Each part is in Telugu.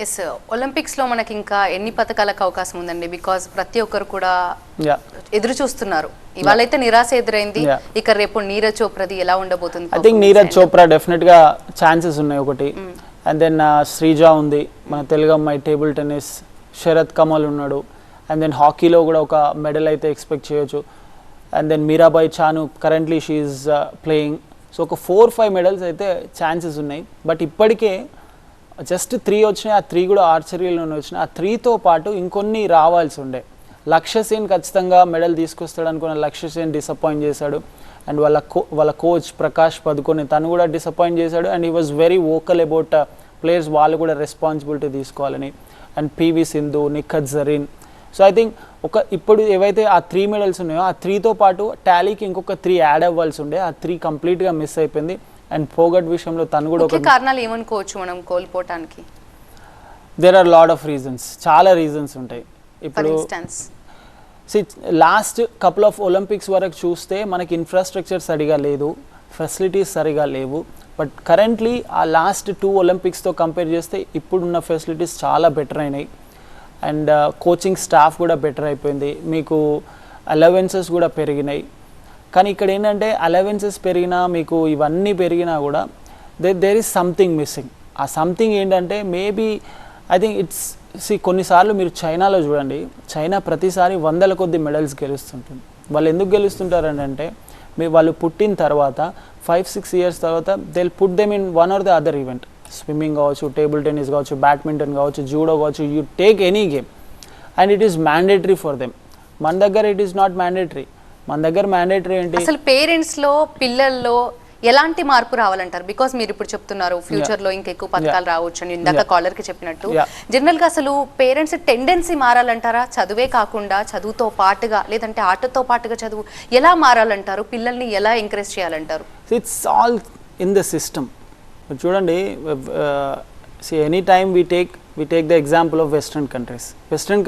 ఎస్ ఒలింపిక్స్లో మనకి ఇంకా ఎన్ని పథకాలకు అవకాశం ఉందండి? బికాజ్ ప్రతి ఒక్కరు కూడా ఎదురు చూస్తున్నారు. ఇవాళైతే నిరాశ ఎదురైంది, ఇక రేపు నీరజ్ చోప్రాది ఎలా ఉండబోతుంది? I think Neeraj Chopra definite గా ఛాన్సెస్ ఉన్నాయి ఒకటి. అండ్ దెన్ శ్రీజ ఉంది, మన తెలుగు అమ్మాయి టేబుల్ టెన్నిస్. శరత్ కమల్ ఉన్నాడు. అండ్ దెన్ హాకీలో కూడా ఒక మెడల్ అయితే ఎక్స్పెక్ట్ చేయొచ్చు. And then Mirabai Chanu currently she is playing. So ఒక 4-5 మెడల్స్ అయితే ఛాన్సెస్ ఉన్నాయి. బట్ ఇప్పటికే జస్ట్ 3 వచ్చినాయి. ఆ 3 కూడా ఆర్చరీలోనే వచ్చినాయి. ఆ 3తో పాటు ఇంకొన్ని రావాల్సి ఉండే. లక్ష్య సేన్ ఖచ్చితంగా మెడల్ తీసుకొస్తాడు అనుకున్న లక్ష్య సేన్ డిసప్పాయింట్ చేశాడు. అండ్ వాళ్ళ కోచ్ ప్రకాష్ పదుకొని తను కూడా డిసప్పాయింట్ చేశాడు. And he was very vocal about players వాళ్ళు కూడా రెస్పాన్సిబిలిటీ తీసుకోవాలని. And PV Sindhu, Nikhat Zareen. So I think ఇప్పుడు ఏవైతే ఆ 3 మెడల్స్ ఉన్నాయో ఆ 3తో పాటు టాలీకి ఇంకొక 3 యాడ్ అవ్వాల్సి ఉండే. ఆ 3 కంప్లీట్గా మిస్ అయిపోయింది. అండ్ ఫోగట్ విషయంలో తను కూడా ఒక కారణాలు ఏమనుకోవచ్చు మనం కోల్పోవటానికి? There are lot of reasons, చాలా రీజన్స్ ఉంటాయి. ఇప్పుడు లాస్ట్ కపుల్ ఆఫ్ ఒలింపిక్స్ వరకు చూస్తే మనకి ఇన్ఫ్రాస్ట్రక్చర్ సరిగా లేదు, ఫెసిలిటీస్ సరిగా లేవు. బట్ కరెంట్లీ ఆ లాస్ట్ 2 ఒలింపిక్స్తో కంపేర్ చేస్తే ఇప్పుడున్న ఫెసిలిటీస్ చాలా బెటర్ అయినాయి. అండ్ కోచింగ్ స్టాఫ్ కూడా బెటర్ అయిపోయింది. మీకు అలవెన్సెస్ కూడా పెరిగినాయి. కానీ ఇక్కడ ఏంటంటే అలవెన్సెస్ పెరిగినా మీకు ఇవన్నీ పెరిగినా కూడా దేర్ ఈజ్ సంథింగ్ మిస్సింగ్. ఆ సంథింగ్ ఏంటంటే మేబీ ఐ థింక్ కొన్నిసార్లు మీరు చైనాలో చూడండి, చైనా ప్రతిసారి 100ల కొద్ది మెడల్స్ గెలుస్తుంటుంది. వాళ్ళు ఎందుకు గెలుస్తుంటారంటే వాళ్ళు పుట్టిన తర్వాత 5-6 ఇయర్స్ తర్వాత they will put them in one or the other event. Swimming కావచ్చు, టేబుల్ టెన్నిస్ కావచ్చు, బ్యాడ్మింటన్ కావచ్చు, జూడో కావచ్చు, you take any game and it is mandatory for them. మన దగ్గర ఇట్ ఈస్ నాట్ మ్యాండేటరీ. మన దగ్గర మ్యాండేటరీ ఏంటి? అసలు పేరెంట్స్లో పిల్లల్లో ఎలాంటి మార్పు రావాలంటారు? బికాస్ మీరు ఇప్పుడు చెప్తున్నారు ఫ్యూచర్లో ఇంకా ఎక్కువ పథకాలు రావచ్చు అని ఇందాక కాలర్కి చెప్పినట్టు. జనరల్గా అసలు పేరెంట్స్ టెండెన్సీ మారాలంటారా? చదువే కాకుండా చదువుతో పాటుగా లేదంటే ఆటతో పాటుగా చదువు ఎలా మారాలంటారు? పిల్లల్ని ఎలా ఎంకరేజ్ చేయాలంటారు? It's all in the system. చూడండి, any time we take the example of western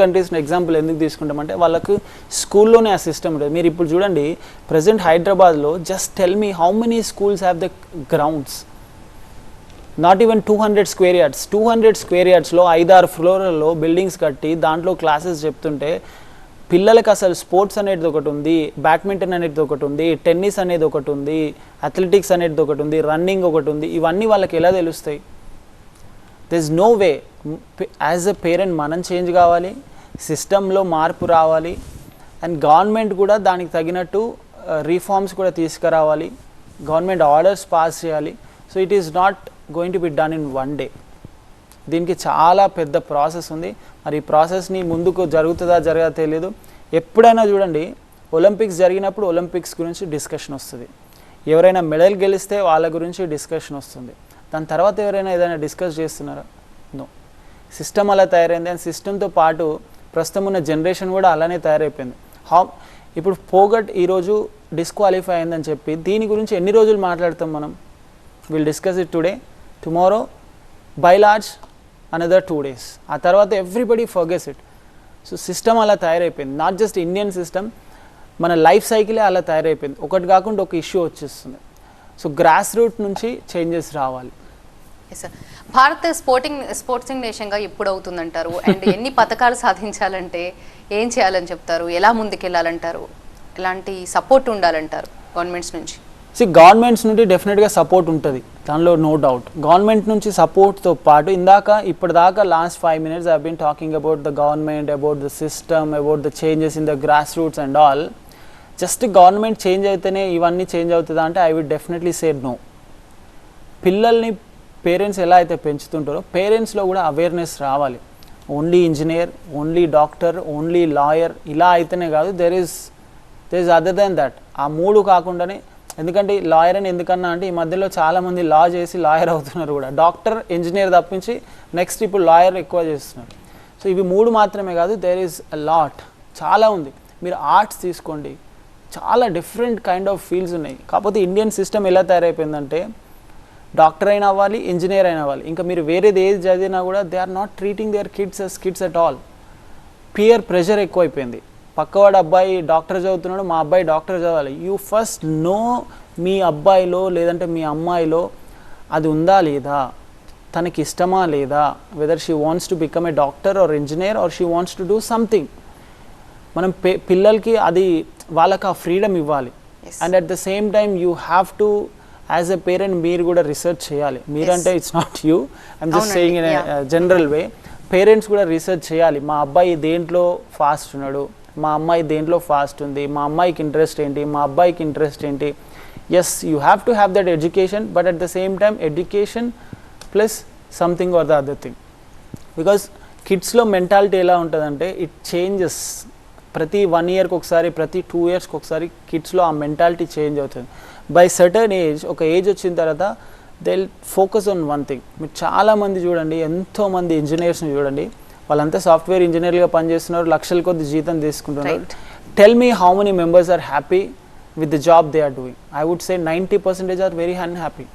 కంట్రీస్ని ఎగ్జాంపుల్ ఎందుకు తీసుకుంటామంటే వాళ్ళకు స్కూల్లోనే ఆ సిస్టమ్ ఉంటుంది. మీరు ఇప్పుడు చూడండి, ప్రజెంట్ హైదరాబాద్లో just tell me how many schools have the grounds? Not even 200 square yards. 200 square యార్డ్స్లో 5-6 ఫ్లోర్లలో బిల్డింగ్స్ కట్టి దాంట్లో క్లాసెస్ చెప్తుంటే పిల్లలకి అసలు స్పోర్ట్స్ అనేది ఒకటి ఉంది, బ్యాడ్మింటన్ అనేది ఒకటి ఉంది, టెన్నిస్ అనేది ఒకటి ఉంది, అథ్లెటిక్స్ అనేది ఒకటి ఉంది, రన్నింగ్ ఒకటి ఉంది. ఇవన్నీ వాళ్ళకి ఎలా తెలుస్తాయి? There is no way. As a parent మనం చేంజ్ కావాలి, సిస్టంలో మార్పు రావాలి. అండ్ గవర్నమెంట్ కూడా దానికి తగినట్టు రిఫార్మ్స్ కూడా తీసుకురావాలి. గవర్నమెంట్ ఆర్డర్స్ పాస్ చేయాలి. So it is not going to be done in one day. దీనికి చాలా పెద్ద ప్రాసెస్ ఉంది. మరి ఈ ప్రాసెస్ని ముందుకు జరుగుతుందా జరగదా తెలియదు. ఎప్పుడైనా చూడండి, ఒలింపిక్స్ జరిగినప్పుడు ఒలింపిక్స్ గురించి డిస్కషన్ వస్తుంది. ఎవరైనా మెడల్ గెలిస్తే వాళ్ళ గురించి డిస్కషన్ వస్తుంది. దాని తర్వాత ఎవరైనా ఏదైనా డిస్కస్ చేస్తున్నారా? నో. సిస్టమ్ అలా తయారైంది. అండ్ సిస్టంతో పాటు ప్రస్తుతం ఉన్న జనరేషన్ కూడా అలానే తయారైపోయింది. ఇప్పుడు ఫోగట్ ఈరోజు డిస్క్వాలిఫై అయిందని చెప్పి దీని గురించి ఎన్ని రోజులు మాట్లాడతాం మనం? Will discuss it today, tomorrow, by large another 2 days. ఆ తర్వాత ఎవ్రీబడి ఫర్గెస్ ఇట్. సో సిస్టమ్ అలా తయారైపోయింది. నాట్ జస్ట్ ఇండియన్ సిస్టమ్, మన లైఫ్ సైకిలే అలా తయారైపోయింది. ఒకటి కాకుండా ఒక ఇష్యూ వచ్చేస్తుంది. సో గ్రాస్ రూట్ నుంచి చేంజెస్ రావాలి. భారత్ స్పోర్ట్సింగ్ నేషన్గా ఎప్పుడు అవుతుందంటారు? అండ్ ఎన్ని పథకాలు సాధించాలంటే ఏం చేయాలని చెప్తారు? ఎలా ముందుకెళ్ళాలంటారు? ఎలాంటి సపోర్ట్ ఉండాలంటారు గవర్నమెంట్స్ నుంచి? గవర్నమెంట్స్ నుండి డెఫినెట్గా సపోర్ట్ ఉంటుంది, దానిలో నో డౌట్. గవర్నమెంట్ నుంచి సపోర్ట్తో పాటు ఇప్పటిదాకా last 5 minutes I been talking about the government, about the system, about the changes in the grass roots and all. Just government change అయితేనే ఇవన్నీ చేంజ్ అవుతుందా అంటే I would definitely say no. పిల్లల్ని పేరెంట్స్ ఎలా అయితే పెంచుతుంటారో పేరెంట్స్లో కూడా అవేర్నెస్ రావాలి. Only engineer, only doctor, only lawyer ఇలా అయితేనే కాదు. There is other than that. ఆ 3 కాకుండానే, ఎందుకంటే లాయర్ అని ఎందుకన్నా అంటే ఈ మధ్యలో చాలామంది లా చేసి లాయర్ అవుతున్నారు కూడా. డాక్టర్, ఇంజనీర్ తప్పించి నెక్స్ట్ ఇప్పుడు లాయర్ ఎక్కువ చేస్తున్నారు. సో ఇవి 3 మాత్రమే కాదు, దేర్ ఈజ్ అ లాట్, చాలా ఉంది. మీరు ఆర్ట్స్ తీసుకోండి, చాలా డిఫరెంట్ కైండ్ ఆఫ్ ఫీల్డ్స్ ఉన్నాయి. కాకపోతే ఇండియన్ సిస్టమ్ ఎలా తయారైపోయిందంటే డాక్టర్ అయినా అవ్వాలి, ఇంజనీర్ అయినా అవ్వాలి. ఇంకా మీరు వేరేది ఏది చదివినా కూడా they are not treating their kids at all. Peer pressure ఎక్కువైపోయింది. పక్కవాడు అబ్బాయి డాక్టర్ చదువుతున్నాడు, మా అబ్బాయి డాక్టర్ చదవాలి. యూ ఫస్ట్ నో మీ అబ్బాయిలో లేదంటే మీ అమ్మాయిలో అది ఉందా లేదా. తనకి ఇష్టమా లేదా, whether she wants to become a doctor or engineer or she wants to do something. మనం పిల్లలకి అది వాళ్ళకి ఆ ఫ్రీడమ్ ఇవ్వాలి. And at the same time you have to as a parent మీరు కూడా రీసెర్చ్ చేయాలి. మీరంటే it's not you, I'm just saying in general way. Parents కూడా రీసెర్చ్ చేయాలి. మా అబ్బాయి దేంట్లో ఫాస్ట్ ఉన్నాడు, మా అమ్మాయి దేంట్లో ఫాస్ట్ ఉంది, మా అమ్మాయికి ఇంట్రెస్ట్ ఏంటి, మా అబ్బాయికి ఇంట్రెస్ట్ ఏంటి. Yes, you have to have that education, but at the same time education plus something or the other thing. Because కిడ్స్లో మెంటాలిటీ ఎలా ఉంటుందంటే ఇట్ చేంజెస్. ప్రతి 1 ఇయర్కి ఒకసారి, ప్రతి 2 ఇయర్స్కి ఒకసారి కిడ్స్లో ఆ మెంటాలిటీ చేంజ్ అవుతుంది. బై సర్టన్ ఏజ్, ఒక ఏజ్ వచ్చిన తర్వాత they will focus on one thing. మీరు చాలామంది చూడండి, ఎంతోమంది ఇంజనీర్స్ని చూడండి, వాళ్ళంతా సాఫ్ట్వేర్ ఇంజనీర్గా పనిచేస్తున్నారు, లక్షల కొద్ది జీతం తీసుకుంటున్నారు. Tell me how many members are happy with the job they are doing. I would say 90% are very unhappy.